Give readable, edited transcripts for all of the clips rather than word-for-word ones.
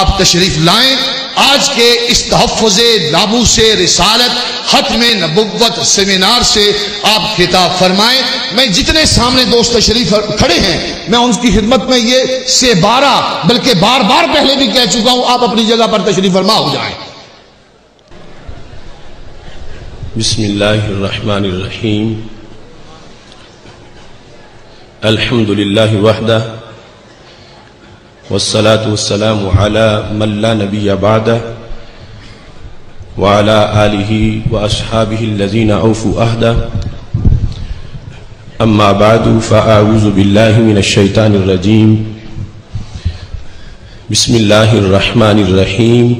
آپ تشریف لائیں. آج کے اس تحفظ ناموس رسالت ختم نبوت سیمینار سے آپ خطاب فرمائیں. میں جتنے سامنے دوست تشریف کھڑے ہیں میں ان کی خدمت میں یہ سے 12 بلکہ بار بار پہلے بھی کہہ چکا ہوں، آپ اپنی جگہ پر تشریف فرما ہو جائیں. بسم اللہ الرحمن الرحیم. الحمد للہ وحدہ والصلاة والسلام على من لا نبی بعدہ وعلى آلہ وأصحابہ الذین اوفوا عہدہ. اما بعد فاعوذ باللہ من الشیطان الرجیم. بسم اللہ الرحمن الرحیم.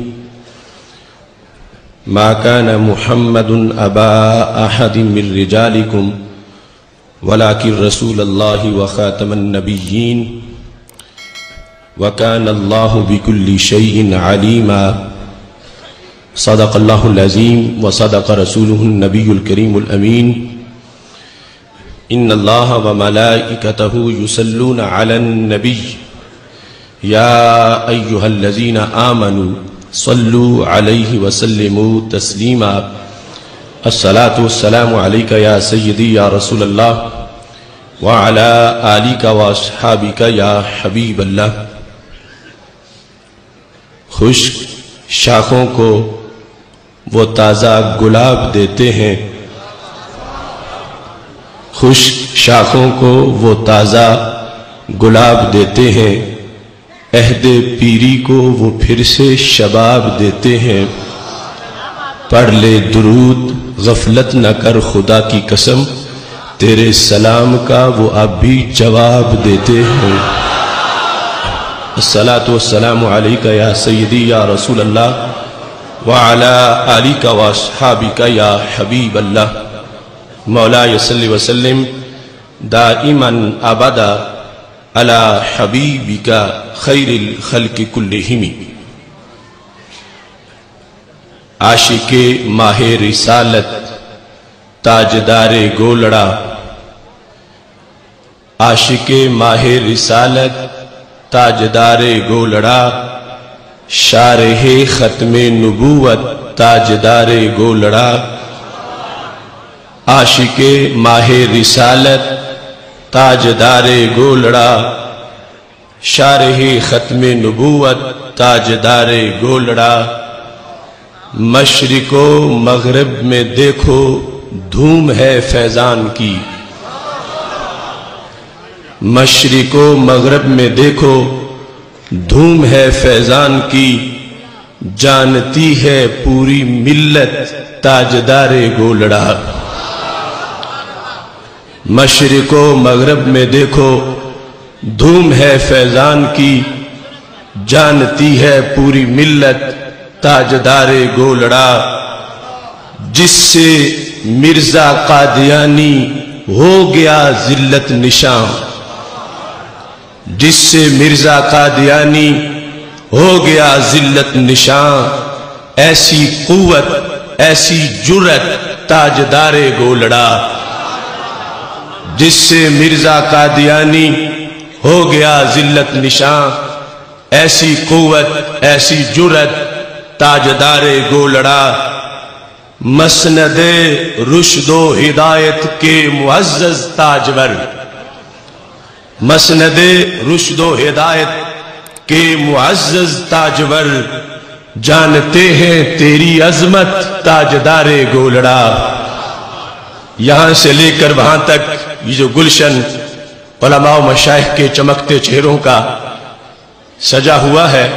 ما كان محمد ابا احد من رجالكم ولكن رسول الله وخاتم النبيين وكان الله بكل شيء عليما. صدق الله العظيم وصدق رسوله النبي الكريم الأمين. إن الله وملائكته يصلون على النبي يا أيها الذين آمنوا صلوا عليه وسلموا تسليما. الصلاة والسلام عليك يا سيدي يا رسول الله وعلى آلك وأصحابك يا حبيب الله. خشک شاخوں کو وہ تازہ گلاب دیتے ہیں، خشک شاخوں کو وہ تازہ گلاب دیتے ہیں، عہد پیری کو وہ پھر سے شباب دیتے ہیں. پڑھ لے درود غفلت نہ کر خدا کی قسم، تیرے سلام کا وہ اب بھی جواب دیتے ہیں. الصلاة والسلام علیک یا سیدی یا رسول اللہ وعلی آلک واصحابک یا حبیب اللہ. مولاي صلی وسلم دائما ابدا علی حبیبک خیر الخلق کلہم. عاشق ماہ رسالت تاجدار گولڑا، عاشق ماہ رسالت تاجدار گولڑا، شارح ختم نبوت تاجدار گولڑا. عاشق ماہ رسالت تاجدار گولڑا، شارح ختم نبوت تاجدار گولڑا. مشرق و مغرب میں دیکھو دھوم ہے فیضان کی، مشرق و مغرب میں دیکھو دھوم ہے فیضان کی. جانتی ہے پوری ملت تاجدار گولڑا. مشرق و مغرب میں دیکھو دھوم ہے فیضان کی، جانتی ہے پوری ملت تاجدار گولڑا. جس سے مرزا قادیانی ہو گیا ذلت نشاں، جس سے مرزا قادیانی ہو گیا ذلت نشاں. ایسی قوت ایسی جرت تاجدار گولڑا. جس سے مرزا قادیانی ہو گیا ذلت نشاں، ایسی قوت ایسی جرت تاجدار گولڑا. مسند رشد و ہدایت کے معزز تاجور، مسند رشد و ہدایت کے معزز تاجور. جانتے ہیں تیری عظمت تاجدار گولڑا. یہاں سے لے کر وہاں تک یہ جو گلشن علماء و مشائخ کے چمکتے چہروں کا سجا ہوا ہے،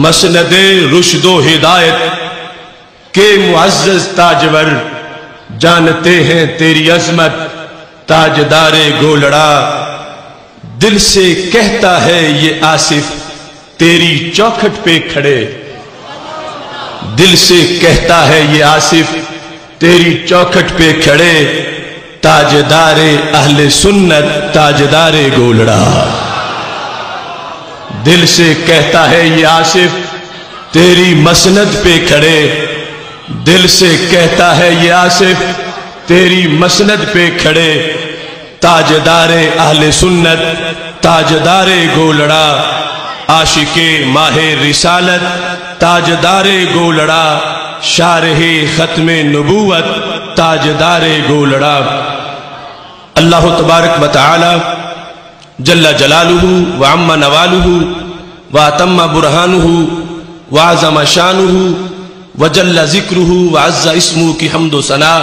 مسند رشد و ہدایت کے معزز تاجور. جانتے ہیں تیری عظمت تاجدار گولڑا. دل سے کہتا ہے یہ آصف تیری چوکھٹ پہ کھڑے، دل سے کہتا ہے یہ آصف تیری چوکھٹ پہ کھڑے. تاجدار اہل سنت تاجدار گولڑا. دل سے کہتا ہے یہ آصف تیری مسند پہ کھڑے، دل سے کہتا ہے یہ آصف تیری مسند پہ کھڑے. تاجدار اہل سنت تاجدار گولڑا. عاشق ماہ رسالت تاجدار گولڑا شارح ختم نبوت تاجدار گولڑا اللہ تبارک و تعالی جل جلالہ وعم نوالہ واتم برہانہ وعظم شانہ وجل ذکرہ وعز اسمہ کی حمد و ثنا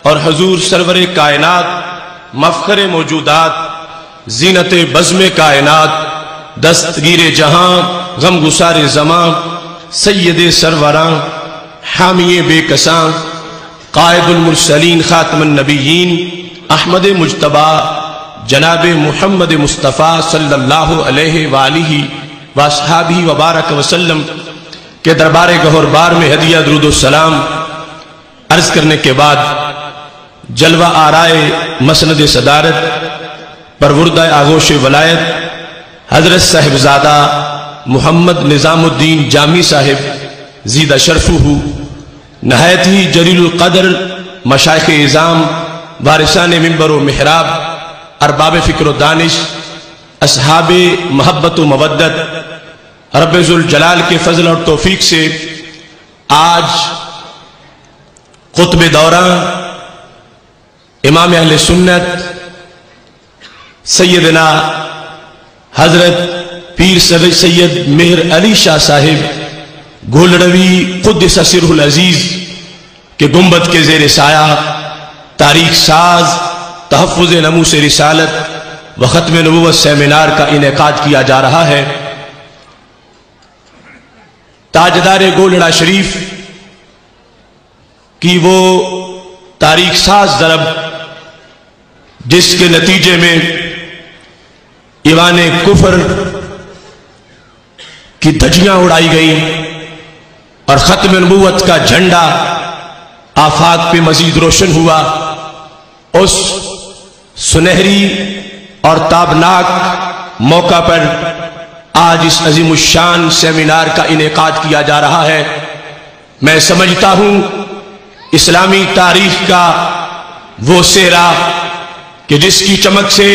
اور حضور سرور کائنات مفخر موجودات زینت بزم کائنات دستگیر جہاں غم گسار زمان سید سروراں حامی بے کساں قائد المرسلین خاتم النبیین احمد مجتبی جناب محمد مصطفیٰ صلی اللہ علیہ وآلہ واصحابہ وبارک وسلم کے دربار گہر بار میں ہدیہ درود السلام عرض کرنے کے بعد جلوہ آرائے مسند صدارت پروردہ آغوش ولایت حضرت صاحبزادہ محمد نظام الدین جامی صاحب زیدہ شرفہ نہایت ہی جلیل القدر مشائخ اعظام وارثان منبر و محراب ارباب فکر و دانش اصحاب محبت و مودت رب ذوالجلال کے فضل اور توفیق سے آج قطب دورہ امام اہل سنت سیدنا حضرت پیر سید مہر علی شاہ صاحب گولڑوی قدس سرہ العزیز کے گنبد کے زیر سایہ تاریخ ساز تحفظ ناموس رسالت و ختم نبوت سیمینار کا انعقاد کیا جا رہا ہے۔ تاجدار گولڑا شریف کی وہ تاریخ ساز ضرب جس کے نتیجے میں ایوان کفر کی دھجیاں اڑائی گئیں اور ختم نبوت کا جھنڈا آفاق پہ مزید روشن ہوا، اس سنہری اور تابناک موقع پر آج اس عظیم الشان سیمینار کا انعقاد کیا جا رہا ہے۔ میں سمجھتا ہوں اسلامی تاریخ کا وہ سہرا کہ جس کی چمک سے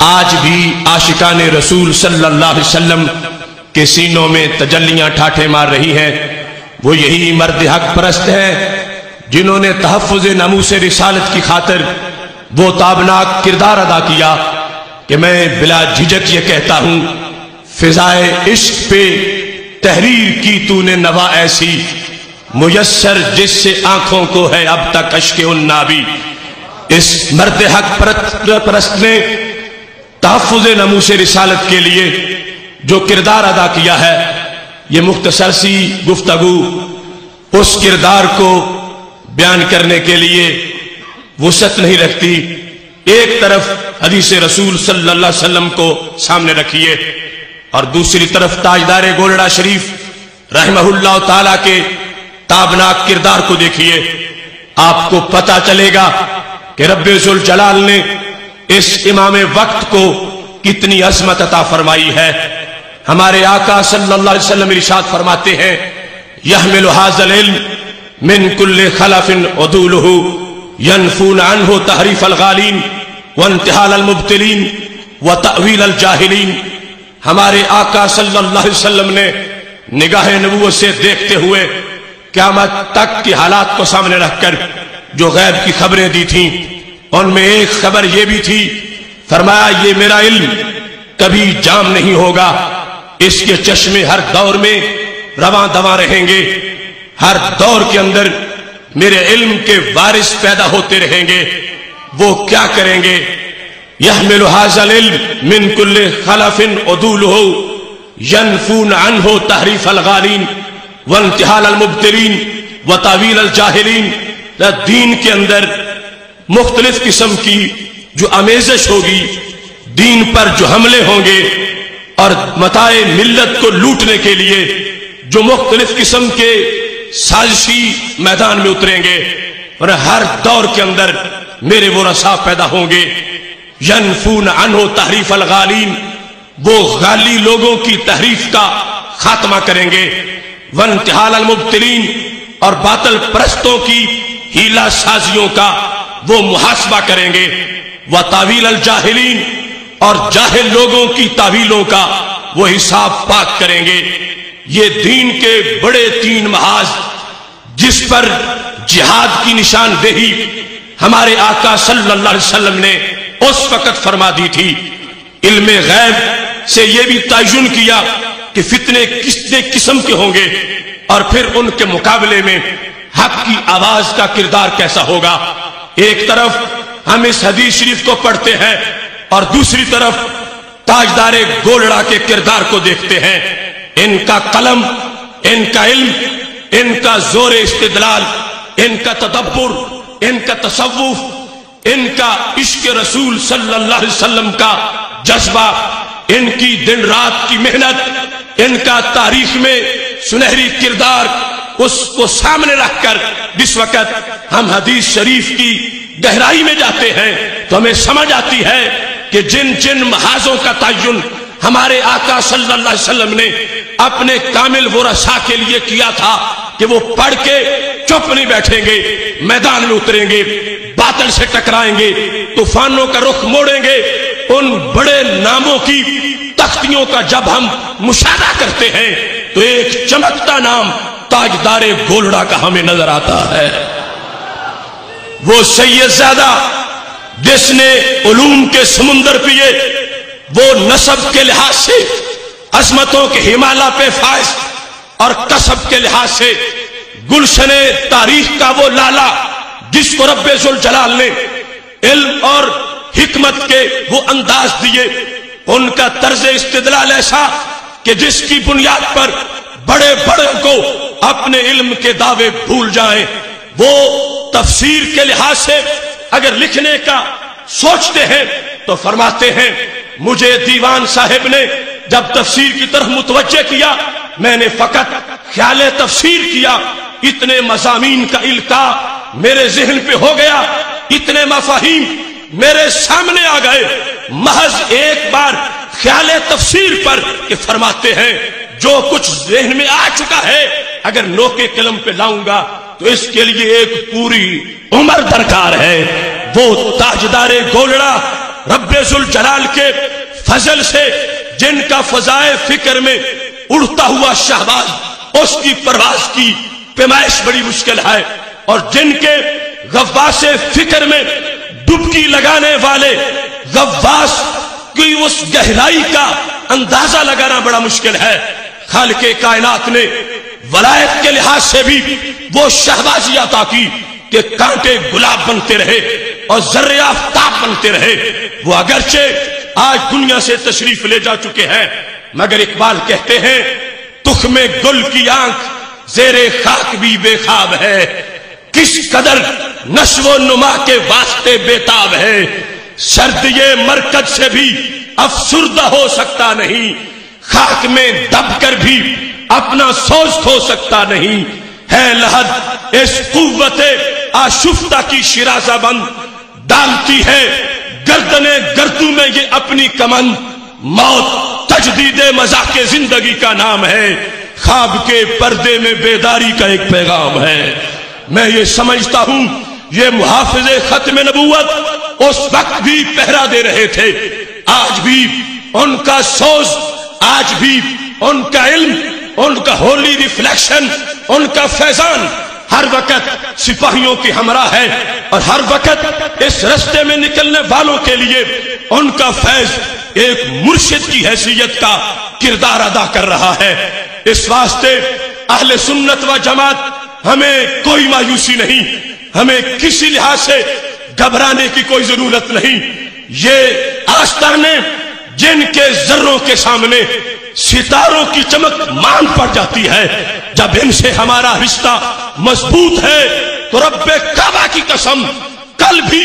آج بھی عاشقان رسول صلی اللہ علیہ وسلم کے سینوں میں تجلیاں ٹھاٹھے مار رہی ہیں، وہ یہی مرد حق پرست ہیں جنہوں نے تحفظ ناموس رسالت کی خاطر وہ تابناک کردار ادا کیا کہ میں بلا جھجک یہ کہتا ہوں فضائے عشق پہ تحریر کی تو نے نوا ایسی میسر جس سے آنکھوں کو ہے اب تک اشک النابی۔ اس مرد حق پرست نے تحفظ ناموس رسالت کے لیے جو کردار ادا کیا ہے، یہ مختصر سی گفتگو اس کردار کو بیان کرنے کے لیے وسعت نہیں رکھتی۔ ایک طرف حدیث رسول صلی اللہ علیہ وسلم کو سامنے رکھیے اور دوسری طرف تاجدار گولڑا شریف رحمہ اللہ تعالی کے تابناک کردار کو دیکھیے، آپ کو پتا چلے گا کہ رب ذوالجلال نے اس امام وقت کو کتنی عظمت عطا فرمائی ہے۔ ہمارے آقا صلی اللہ علیہ وسلم ارشاد فرماتے ہیں یحمل ھذا العلم من کل خلف عدولہ ینفون عنہ تحریف الغالین وانتحال المبتلین وتأویل الجاہلین۔ ہمارے آقا صلی اللہ علیہ وسلم نے نگاہ نبوت سے دیکھتے ہوئے قیامت تک کی حالات کو سامنے رکھ کر جو غیب کی خبریں دی تھیں، ان میں ایک خبر یہ بھی تھی، فرمایا یہ میرا علم کبھی جام نہیں ہوگا، اس کے چشمے ہر دور میں رواں دواں رہیں گے، ہر دور کے اندر میرے علم کے وارث پیدا ہوتے رہیں گے۔ وہ کیا کریں گے؟ یحمل ھذا العلم من کل خلف عدولہ ینفون عنہ تحریف الغالین وانتحال المبتلین وتأویل الجاہلین۔ دین کے اندر مختلف قسم کی جو آمیزش ہوگی، دین پر جو حملے ہوں گے اور متاع ملت کو لوٹنے کے لیے جو مختلف قسم کے سازشی میدان میں اتریں گے، اور ہر دور کے اندر میرے وہ رسا پیدا ہوں گے۔ ینفون عنہ تحریف الغالین، وہ غالی لوگوں کی تحریف کا خاتمہ کریں گے، وانتحال المبتلین، اور باطل پرستوں کی ہیلا سازیوں کا وہ محاسبہ کریں گے، وتأویل الجاہلین، اور جاہل لوگوں کی تعویلوں کا وہ حساب پاک کریں گے۔ یہ دین کے بڑے 3 محاذ جس پر جہاد کی نشاندہی ہمارے آقا صلی اللہ علیہ وسلم نے اس وقت فرما دی تھی۔ علم غیب سے یہ بھی تعین کیا کہ فتنے کتنے قسم کے ہوں گے، اور پھر ان کے مقابلے میں حق کی آواز کا کردار کیسا ہوگا۔ ایک طرف ہم اس حدیث شریف کو پڑھتے ہیں اور دوسری طرف تاجدار گولڑا کے کردار کو دیکھتے ہیں۔ ان کا قلم، ان کا علم، ان کا زور استدلال، ان کا تدبر، ان کا تصوف، ان کا عشق رسول صلی اللہ علیہ وسلم کا جذبہ، ان کی دن رات کی محنت، ان کا تاریخ میں سنہری کردار، اس کو سامنے رکھ کر جس وقت ہم حدیث شریف کی گہرائی میں جاتے ہیں تو ہمیں سمجھ آتی ہے کہ جن جن محاذوں کا تعین ہمارے آقا صلی اللہ علیہ وسلم نے اپنے کامل ورثاء کے لیے کیا تھا کہ وہ پڑھ کے چپ نہیں بیٹھیں گے، میدان میں اتریں گے، باطل سے ٹکرائیں گے، طوفانوں کا رخ موڑیں گے، ان بڑے ناموں کی تختیوں کا جب ہم مشاہدہ کرتے ہیں تو ایک چمکتا نام تاجدار گولڑا کا ہمیں نظر آتا ہے۔ وہ سید زادہ جس نے علوم کے سمندر پیے، وہ نسب کے لحاظ سے عظمتوں کے ہمالیہ پہ فائز اور کسب کے لحاظ سے گلشن تاریخ کا وہ لالا جس کو رب ذوالجلال نے علم اور حکمت کے وہ انداز دیے، ان کا طرز استدلال ایسا کہ جس کی بنیاد پر بڑے بڑے کو اپنے علم کے دعوے بھول جائیں۔ وہ تفسیر کے لحاظ سے اگر لکھنے کا سوچتے ہیں تو فرماتے ہیں مجھے دیوان صاحب نے جب تفسیر کی طرف متوجہ کیا، میں نے فقط خیال تفسیر کیا، اتنے مضامین کا القاء میرے ذہن پہ ہو گیا، اتنے مفاہیم میرے سامنے آ گئے محض ایک بار خیال تفسیر پر، کہ فرماتے ہیں جو کچھ ذہن میں آ چکا ہے اگر نوکے قلم پہ لاؤں گا تو اس کے لیے ایک پوری عمر درکار ہے۔ وہ تاجدار گولڑا رب ذوالجلال کے فضل سے جن کا فضائے فکر میں اڑتا ہوا شہباز اس کی پرواز کی پیمائش بڑی مشکل ہے، اور جن کے غواص فکر میں ڈبکی لگانے والے غواص کی اس گہرائی کا اندازہ لگانا بڑا مشکل ہے۔ خالق کائنات نے ولایت کے لحاظ سے بھی وہ شہبازی عطا کی کہ کانٹے گلاب بنتے رہے اور ذرے آفتاب بنتے رہے۔ وہ اگرچہ آج دنیا سے تشریف لے جا چکے ہیں، مگر اقبال کہتے ہیں تخم گل کی آنکھ زیر خاک بھی بے خواب ہے، کس قدر نشو و نما کے واسطے بےتاب ہے، سرد یہ مرکز سے بھی افسردہ ہو سکتا نہیں، خاک میں دب کر بھی اپنا سوز ہو سکتا نہیں، ہے لحد اس قوت آشفتہ کی شرازہ بند، ڈالتی ہے گردنے گردوں میں یہ اپنی کمند، موت تجدید مذاق زندگی کا نام ہے، خواب کے پردے میں بیداری کا ایک پیغام ہے۔ میں یہ سمجھتا ہوں یہ محافظ ختم نبوت اس وقت بھی پہرا دے رہے تھے، آج بھی ان کا سوز، آج بھی ان کا علم، ان کا ہولی ریفلیکشن، ان کا فیضان ہر وقت سپاہیوں کی ہمراہ ہے، اور ہر وقت اس رستے میں نکلنے والوں کے لیے ان کا فیض ایک مرشد کی حیثیت کا کردار ادا کر رہا ہے۔ اس واسطے اہل سنت و جماعت ہمیں کوئی مایوسی نہیں، ہمیں کسی لحاظ سے گھبرانے کی کوئی ضرورت نہیں۔ یہ آستانے جن کے ذروں کے سامنے ستاروں کی چمک مان پڑ جاتی ہے، جب ان سے ہمارا رشتہ مضبوط ہے تو رب کعبہ کی قسم کل بھی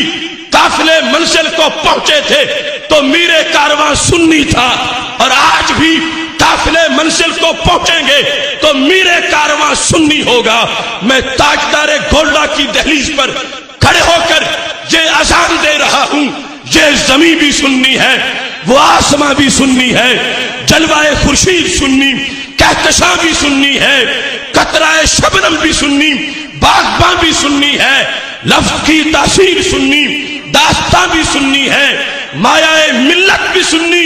قافلے منزل کو پہنچے تھے تو میرے کارواں سنی تھا، اور آج بھی قافلے منزل کو پہنچیں گے تو میرے کارواں سنی ہوگا۔ میں تاجدار گولڑا کی دہلیز پر کھڑے ہو کر یہ اذان دے رہا ہوں، یہ زمین بھی سنی ہے، وہ آسمان بھی سنی ہے، جلوہ خورشید سنی، کہکشاں بھی سنی ہے، قطرہ شبنم بھی سنی، باغباں بھی سنی ہے، لفظ کی تاثیر سنی، داستان بھی سنی ہے، مایہ ملت بھی سنی،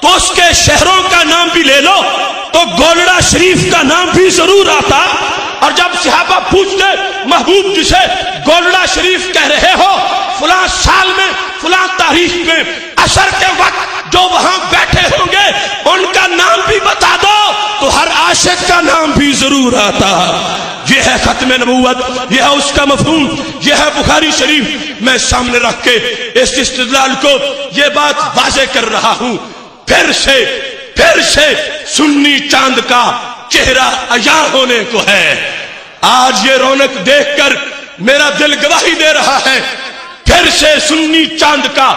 تو اس کے شہروں کا نام بھی لے لو تو گولڑا شریف کا نام بھی ضرور آتا. اور جب صحابہ پوچھتے محبوب جسے گولڑا شریف کہہ رہے ہو فلاں سال میں فلاں تاریخ میں عصر کے وقت جو وہاں بیٹھے ہوں گے ان کا نام بھی بتا دو تو ہر عاشق کا نام بھی ضرور آتا. یہ ہے ختم نبوت, یہ ہے اس کا مفہوم, یہ ہے بخاری شریف. میں سامنے رکھ کے اس استدلال کو یہ بات واضح کر رہا ہوں. پھر سے سنی چاند کا چہرہ عیاں ہونے کو ہے. آج یہ رونق دیکھ کر میرا دل گواہی دے رہا ہے. پھر سے سنی چاند کا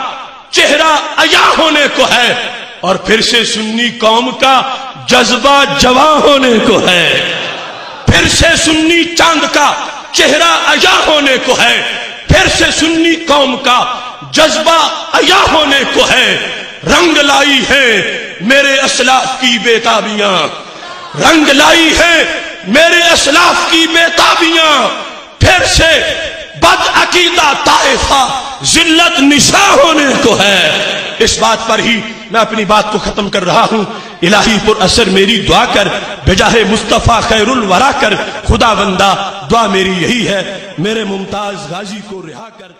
چہرہ عیاں ہونے کو ہے اور پھر سے سنی قوم کا جذبہ جواں ہونے کو ہے. پھر سے سنی چاند کا چہرہ عیاں ہونے کو ہے. پھر سے سنی قوم کا جذبہ عیاں ہونے کو ہے. رنگ لائی ہے میرے اسلاف کی بیتابیاں, رنگ لائی ہے میرے اسلاف کی بیتابیاں. پھر سے بد عقیدہ طائفہ ذلت نشاں ہونے کو ہے. اس بات پر ہی میں اپنی بات کو ختم کر رہا ہوں. الہی پر اثر میری دعا کر, بجاہ مصطفیٰ خیر الورا کر. خدا بندہ دعا میری یہی ہے, میرے ممتاز غازی کو رہا کر.